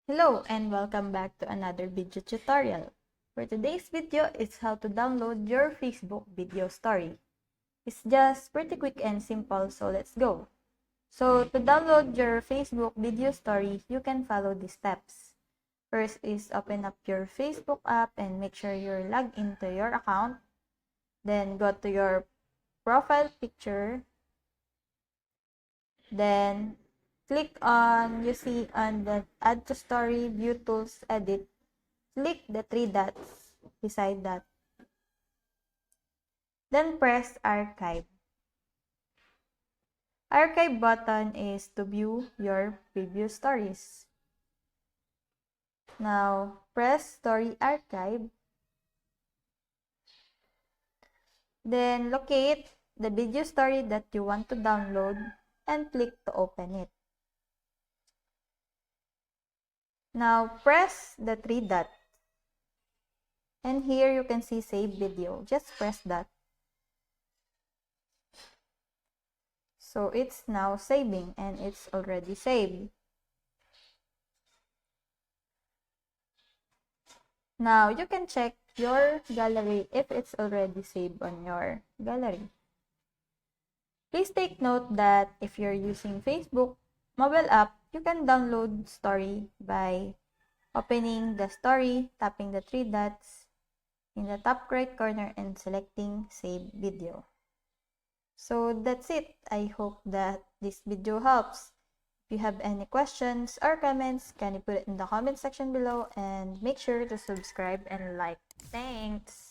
Hello and welcome back to another video tutorial. For today's video is how to download your Facebook video story. It's just pretty quick and simple, so let's go. So to download your Facebook video story, you can follow these steps. First is open up your Facebook app and make sure you're logged into your account. Then go to your profile picture. Then click on, you see on the add to story, view tools, edit. Click the three dots beside that. Then press archive. Archive button is to view your previous stories. Now press story archive. Then locate the video story that you want to download and click to open it. Now press the three dots. And here you can see save video. Just press that. So it's now saving and it's already saved. Now you can check your gallery if it's already saved on your gallery. Please take note that if you're using Facebook mobile app, you can download story by opening the story, tapping the three dots in the top right corner and selecting save video. So that's it. I hope that this video helps. If you have any questions or comments, can you put it in the comment section below and make sure to subscribe and like. Thanks!